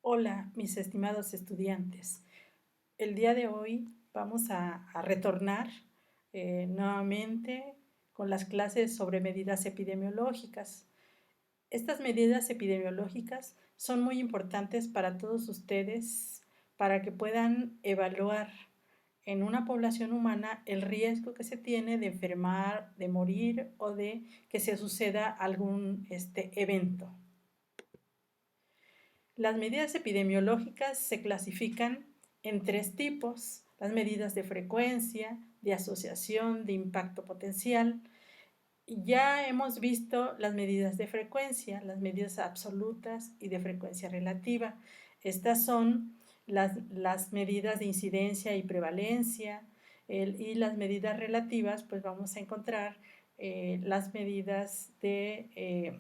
Hola, mis estimados estudiantes. El día de hoy vamos a retornar nuevamente con las clases sobre medidas epidemiológicas. Estas medidas epidemiológicas son muy importantes para todos ustedes para que puedan evaluar en una población humana el riesgo que se tiene de enfermar, de morir o de que se suceda algún evento. Las medidas epidemiológicas se clasifican en tres tipos: las medidas de frecuencia, de asociación, de impacto potencial. Ya hemos visto las medidas de frecuencia, las medidas absolutas y de frecuencia relativa. Estas son las medidas de incidencia y prevalencia, y las medidas relativas, pues vamos a encontrar las medidas de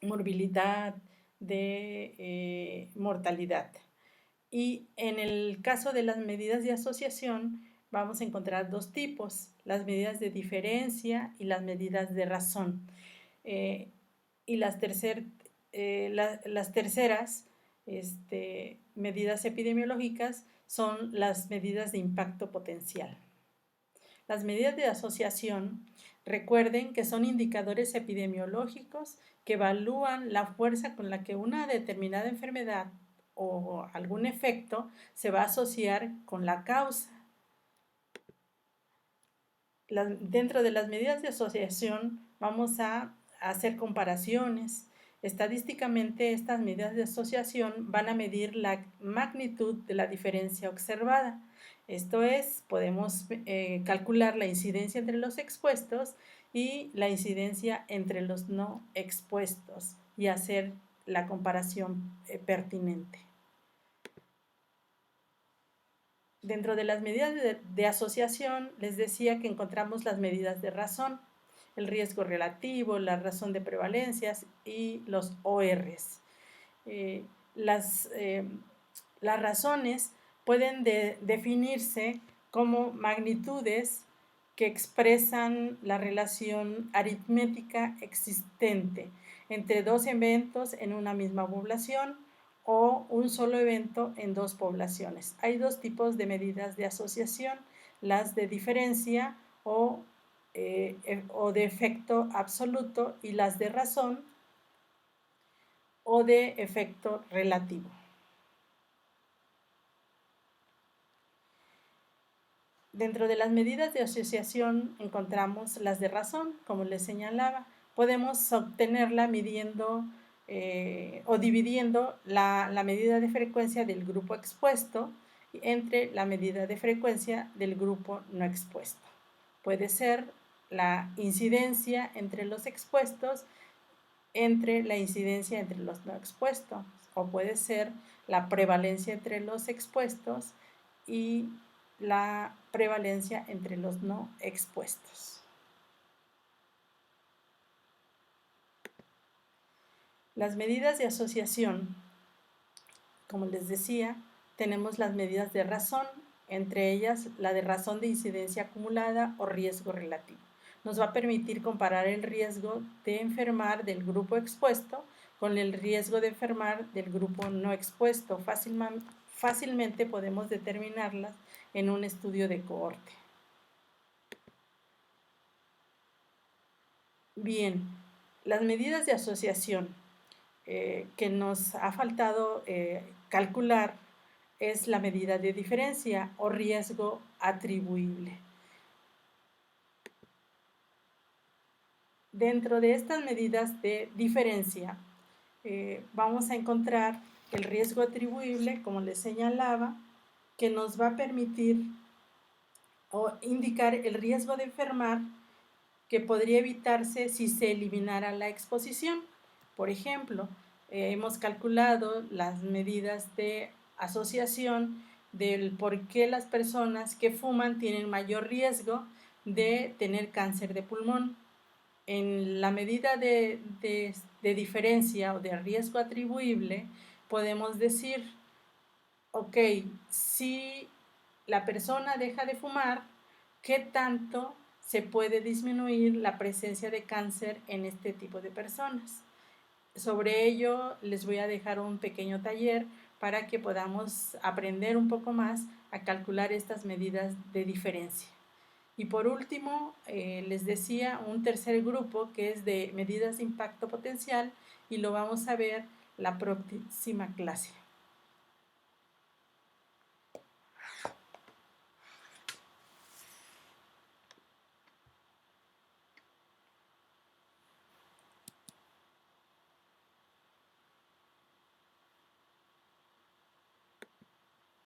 morbilidad, de mortalidad. Y en el caso de las medidas de asociación vamos a encontrar dos tipos: las medidas de diferencia y las medidas de razón. Y las terceras medidas epidemiológicas son las medidas de impacto potencial. Las medidas de asociación, recuerden que son indicadores epidemiológicos que evalúan la fuerza con la que una determinada enfermedad o algún efecto se va a asociar con la causa. Dentro de las medidas de asociación vamos a hacer comparaciones. Estadísticamente, estas medidas de asociación van a medir la magnitud de la diferencia observada. Esto es, podemos calcular la incidencia entre los expuestos y la incidencia entre los no expuestos y hacer la comparación pertinente. Dentro de las medidas de asociación, les decía que encontramos las medidas de razón, el riesgo relativo, la razón de prevalencias y los ORs. Las razones pueden definirse como magnitudes que expresan la relación aritmética existente entre dos eventos en una misma población o un solo evento en dos poblaciones. Hay dos tipos de medidas de asociación: las de diferencia o de efecto absoluto, y las de razón o de efecto relativo. Dentro de las medidas de asociación encontramos las de razón, como les señalaba. Podemos obtenerla midiendo o dividiendo la medida de frecuencia del grupo expuesto entre la medida de frecuencia del grupo no expuesto. Puede ser la incidencia entre los expuestos entre la incidencia entre los no expuestos, o puede ser la prevalencia entre los expuestos y la prevalencia entre los no expuestos. Las medidas de asociación, como les decía, tenemos las medidas de razón, entre ellas la de razón de incidencia acumulada o riesgo relativo. Nos va a permitir comparar el riesgo de enfermar del grupo expuesto con el riesgo de enfermar del grupo no expuesto. Fácilmente podemos determinarlas en un estudio de cohorte. Bien, las medidas de asociación que nos ha faltado calcular es la medida de diferencia o riesgo atribuible. Dentro de estas medidas de diferencia vamos a encontrar el riesgo atribuible, como les señalaba, que nos va a permitir o indicar el riesgo de enfermar que podría evitarse si se eliminara la exposición. Por ejemplo, hemos calculado las medidas de asociación del por qué las personas que fuman tienen mayor riesgo de tener cáncer de pulmón. En la medida de diferencia o de riesgo atribuible, podemos decir, ok, si la persona deja de fumar, ¿qué tanto se puede disminuir la presencia de cáncer en este tipo de personas? Sobre ello les voy a dejar un pequeño taller para que podamos aprender un poco más a calcular estas medidas de diferencia. Y por último, les decía un tercer grupo que es de medidas de impacto potencial y lo vamos a ver la próxima clase.